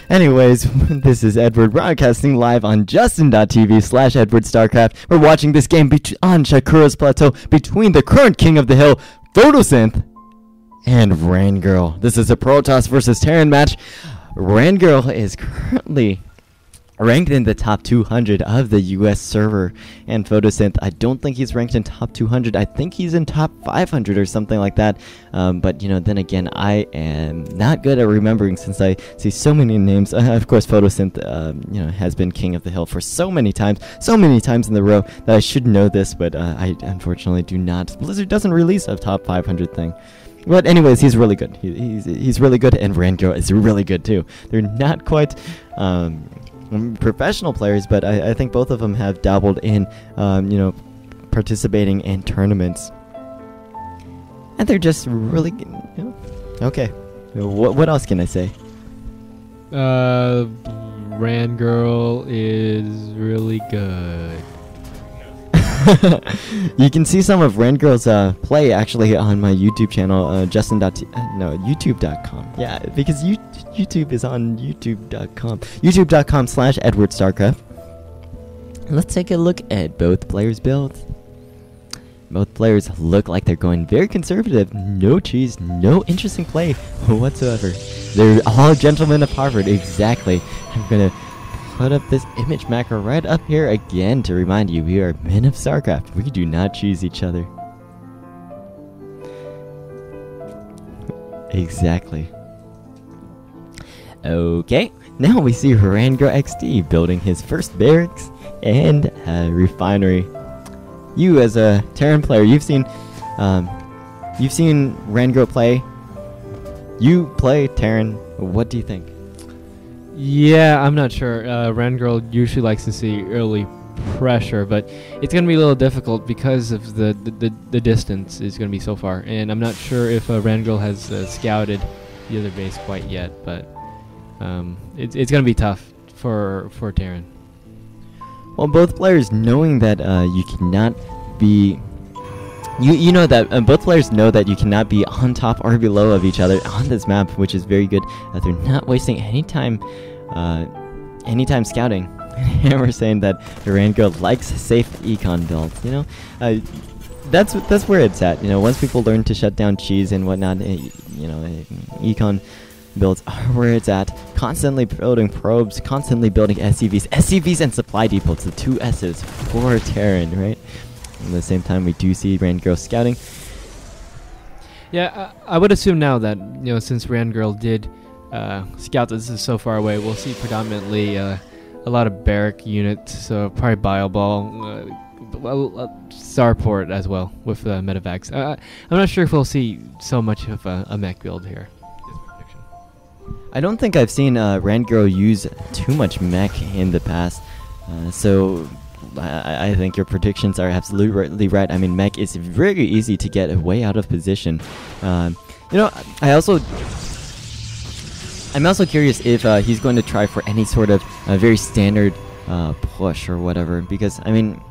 Anyways, this is Edward broadcasting live on Justin.tv/EdwardStarcraft. We're watching this game on Shakura's Plateau between the current king of the hill, PhotoSynth, and RanGirl. This is a Protoss versus Terran match. RanGirl is currently ranked in the top 200 of the US server, and PhotoSynth, I don't think he's ranked in top 200. I think he's in top 500 or something like that. But you know, then again, I am not good at remembering since I see so many names. Of course, PhotoSynth, you know, has been king of the hill for so many times in the row that I should know this, but I unfortunately do not. Blizzard doesn't release a top 500 thing. But anyways, he's really good. He's really good, and RanGirl is really good too. They're not quite professional players, but I think both of them have dabbled in, you know, participating in tournaments, and they're just really, you know, okay. What else can I say? RanGirl is really good. You can see some of RanGirl's play actually on my YouTube channel, YouTube.com. Yeah, because YouTube is on YouTube.com. YouTube.com/EdwardStarcraft. Let's take a look at both players' builds. Both players look like they're going very conservative. No cheese, no interesting play whatsoever. They're all gentlemen of Harvard, exactly. I'm gonna put up this image macro right up here again to remind you we are men of StarCraft. We do not cheese each other. Exactly. Okay, now we see RanGirlxD building his first barracks and refinery. You, as a Terran player, you've seen RanGirl play. You play Terran. What do you think? Yeah, I'm not sure. RanGirl usually likes to see early pressure, but it's going to be a little difficult because of the distance is going to be so far. And I'm not sure if RanGirl has scouted the other base quite yet, but it's going to be tough for Terran. Well, both players knowing that you cannot be... You know that both players know that you cannot be on top or below of each other on this map, which is very good. They're not wasting any time scouting. And we're saying that RanGirl likes safe econ builds. You know, that's where it's at. You know, once people learn to shut down cheese and whatnot, you know, econ builds are where it's at. Constantly building probes, constantly building SCVs and supply depots. The two S's for Terran, right? At the same time, we do see RanGirl scouting. Yeah, I would assume now that, you know, since RanGirl did scout this is so far away, we'll see predominantly a lot of barrack units, so probably Bioball, Starport as well with Medivacs. I'm not sure if we'll see so much of a mech build here. I don't think I've seen RanGirl use too much mech in the past, so I think your predictions are absolutely right. I mean, mech is very easy to get way out of position. You know, I'm also curious if he's going to try for any sort of very standard push or whatever, because I mean,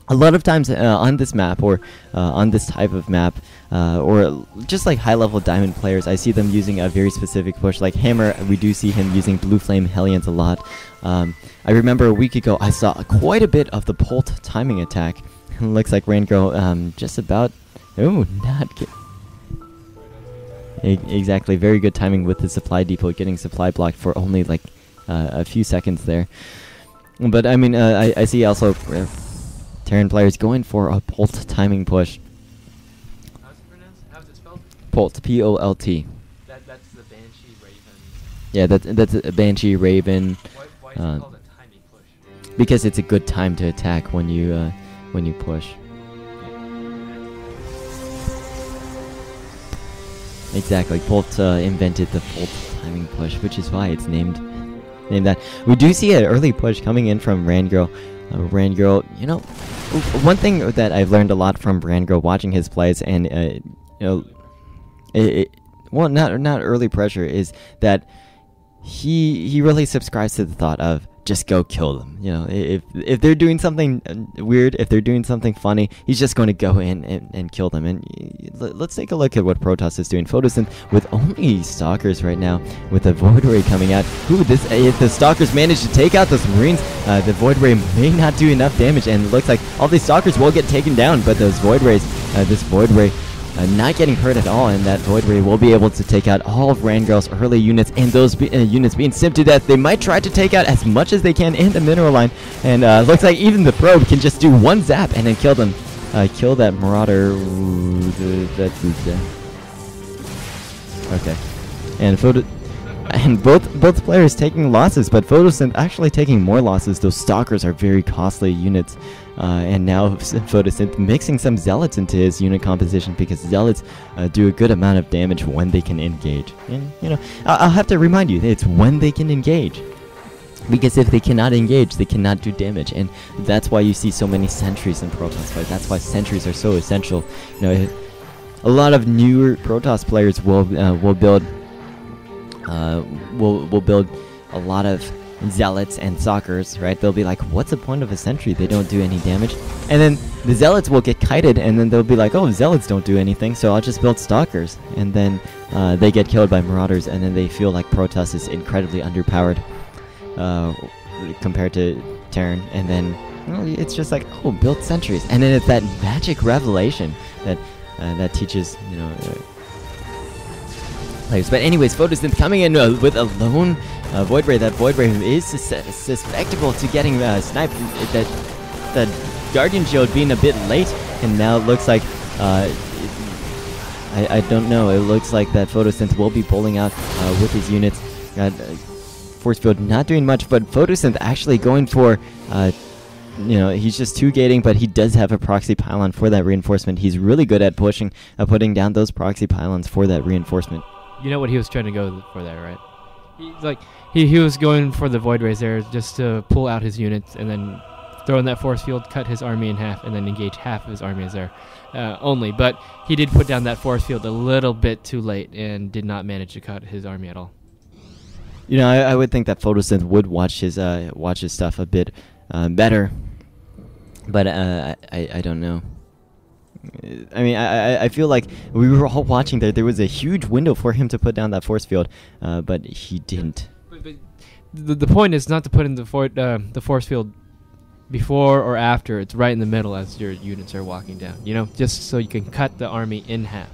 a lot of times on this map or on this type of map or just like high-level diamond players, I see them using a very specific push. Like Hammer, we do see him using Blue Flame Hellions a lot. I remember a week ago I saw quite a bit of the Bolt timing attack. It looks like RanGirl just about... Oh, not get... Exactly, very good timing with the supply depot, getting supply blocked for only like a few seconds there. But I mean, I see also... Terran players going for a Bolt timing push. How's it pronounced? How's it spelled? Bolt, P-O-L-T. That's the Banshee Raven. Yeah, that's a Banshee Raven. Why is it called a timing push? Because it's a good time to attack when you push. Exactly, Bolt invented the Bolt timing push, which is why it's named that. We do see an early push coming in from RanGirl. RanGirl, you know, one thing that I've learned a lot from RanGirl watching his plays, and you know, not early pressure, is that he really subscribes to the thought of just go kill them. You know, if they're doing something weird, if they're doing something funny, he's just going to go in and kill them. And let's take a look at what Protoss is doing. PhotoSynth with only Stalkers right now, with the Void Ray coming out. Ooh, if the Stalkers manage to take out those Marines, the Void Ray may not do enough damage, and it looks like all these Stalkers will get taken down, but those Void Rays, this Void Ray not getting hurt at all, and that Void Ray will be able to take out all of RanGirl's early units, and those units being simped to death. They might try to take out as much as they can in the mineral line, and looks like even the probe can just do one zap and then kill them. Kill that Marauder. Okay. And both players taking losses, but PhotoSynth actually taking more losses. Those Stalkers are very costly units. And now PhotoSynth mixing some Zealots into his unit composition, because Zealots do a good amount of damage when they can engage. And, you know, I'll have to remind you, it's when they can engage. Because if they cannot engage, they cannot do damage. And that's why you see so many sentries in Protoss fights. That's why sentries are so essential. You know, a lot of newer Protoss players will build a lot of Zealots and Stalkers, right? They'll be like, what's the point of a sentry? They don't do any damage. And then the Zealots will get kited, and then they'll be like, oh, Zealots don't do anything, so I'll just build Stalkers. And then they get killed by Marauders, and then they feel like Protoss is incredibly underpowered compared to Terran. And then, you know, it's just like, oh, build sentries. And then it's that magic revelation that teaches, you know, players. But anyways, PhotoSynth coming in with a lone Void Ray. That Void Ray is susceptible to getting sniped. That Guardian Shield being a bit late, and now it looks like I don't know. It looks like that PhotoSynth will be pulling out with his units. Force Field not doing much, but PhotoSynth actually going for you know, he's just 2-gating, but he does have a proxy pylon for that reinforcement. He's really good at putting down those proxy pylons for that reinforcement. You know what he was trying to go for there, right? He was going for the Void Rays there just to pull out his units and then throw in that force field, cut his army in half, and then engage half of his army as there only. But he did put down that force field a little bit too late and did not manage to cut his army at all. You know, I would think that PhotoSynth would watch his stuff a bit better, but I don't know. I mean, I feel like we were all watching there was a huge window for him to put down that force field, but he didn't. But the point is not to put in the force field before or after. It's right in the middle as your units are walking down, you know, just so you can cut the army in half.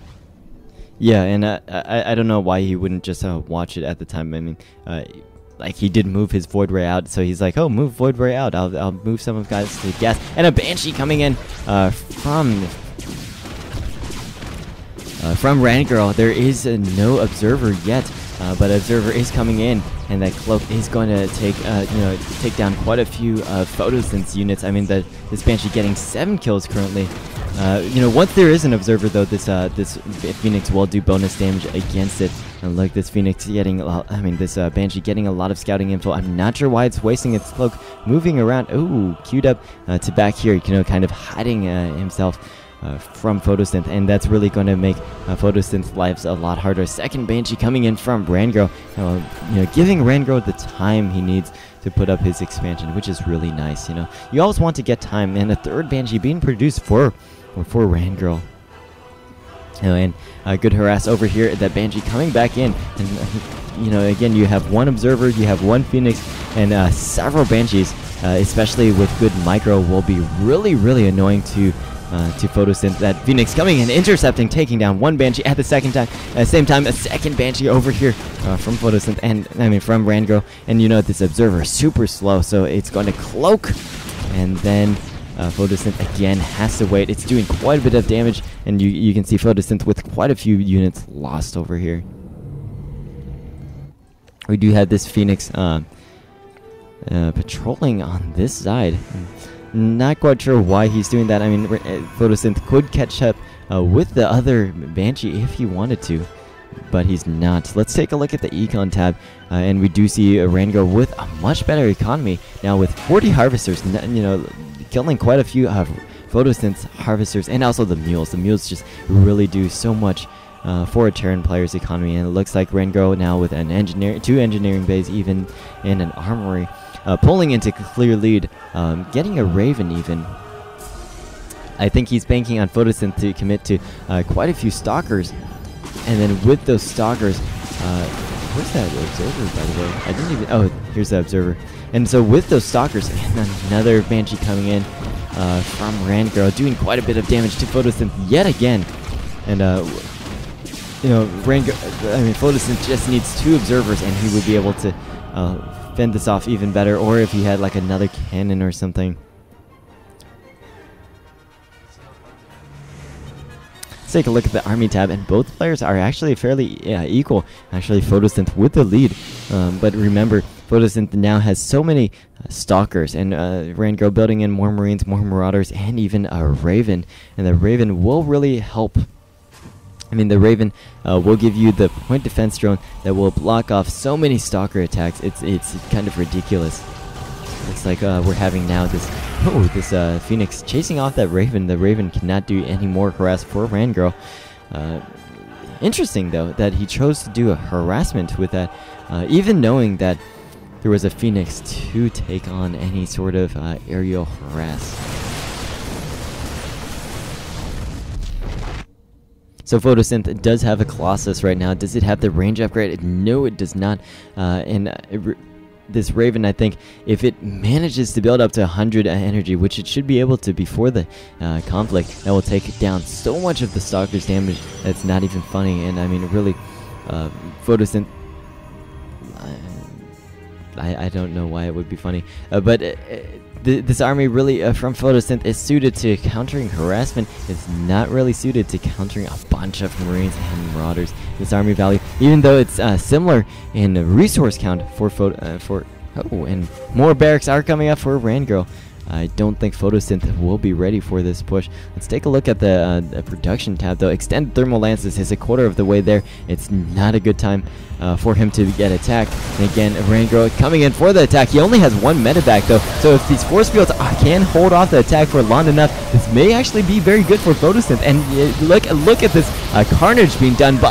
Yeah, and I don't know why he wouldn't just watch it at the time. I mean, like, he did move his Void Ray out, so he's like, oh, move Void Ray out. I'll move some of guys to gas. And a Banshee coming in from RanGirl. There is no Observer yet, but Observer is coming in, and that Cloak is going to take down quite a few PhotoSynth units. I mean, this Banshee getting 7 kills currently. You know, once there is an Observer, though, this Phoenix will do bonus damage against it. And look, this Phoenix getting, this Banshee getting a lot of scouting info. I'm not sure why it's wasting its Cloak, moving around. Ooh, queued up to back here, you know, kind of hiding himself from PhotoSynth, and that's really going to make PhotoSynth's lives a lot harder. Second Banshee coming in from RanGirl, you know, giving RanGirl the time he needs to put up his expansion, which is really nice. You know, you always want to get time, and a third Banshee being produced for RanGirl. You know, and good harass over here. That Banshee coming back in, and you know, again, you have one Observer, you have one Phoenix, and several Banshees, especially with good micro, will be really, really annoying to PhotoSynth. That Phoenix coming in, intercepting, taking down one Banshee at the same time, a second Banshee over here from PhotoSynth, and from RanGirl. And you know, this Observer is super slow, so it's going to cloak, and then PhotoSynth again has to wait. It's doing quite a bit of damage, and you can see PhotoSynth with quite a few units lost over here. We do have this Phoenix patrolling on this side. Not quite sure why he's doing that. I mean, PhotoSynth could catch up with the other Banshee if he wanted to, but he's not. Let's take a look at the Econ tab, and we do see RanGirl with a much better economy now, with 40 Harvesters, you know, killing quite a few PhotoSynth's Harvesters, and also the Mules. The Mules just really do so much for a Terran player's economy, and it looks like RanGirl now with an 2 engineering bays, even in an armory. pulling into clear lead, getting a Raven even. I think he's banking on PhotoSynth to commit to quite a few Stalkers. And then with those Stalkers, where's that Observer, by the way? I didn't even... Oh, here's the Observer. And so with those Stalkers, and another Banshee coming in from RanGirl, doing quite a bit of damage to PhotoSynth yet again. And, you know, PhotoSynth just needs 2 Observers, and he would be able to fend this off even better, or if he had, like, another cannon or something. Let's take a look at the army tab, and both players are actually fairly equal. Actually, PhotoSynth with the lead, but remember, PhotoSynth now has so many Stalkers, and RanGirl building in more Marines, more Marauders, and even a Raven. And the Raven will really help. I mean, the Raven will give you the point defense drone that will block off so many Stalker attacks. It's kind of ridiculous. Looks like we're having now this Phoenix chasing off that Raven. The Raven cannot do any more harass for RanGirl. Interesting, though, that he chose to do a harassment with that, even knowing that there was a Phoenix to take on any sort of aerial harass. So PhotoSynth does have a Colossus right now. Does it have the range upgrade? No, it does not. This Raven, I think, if it manages to build up to 100 energy, which it should be able to before the conflict, that will take down so much of the Stalker's damage that's not even funny. And I mean, really, PhotoSynth, I don't know why it would be funny, but this army really from PhotoSynth is suited to countering harassment. It's not really suited to countering a bunch of Marines and Marauders. This army value, even though it's similar in resource count and more barracks are coming up for RanGirl. I don't think PhotoSynth will be ready for this push. Let's take a look at the production tab, though. Extended Thermal Lances is a quarter of the way there. It's not a good time for him to get attacked. And again, RanGirl coming in for the attack. He only has 1 medevac, though. So if these force fields can hold off the attack for long enough, this may actually be very good for PhotoSynth. And look at this carnage being done by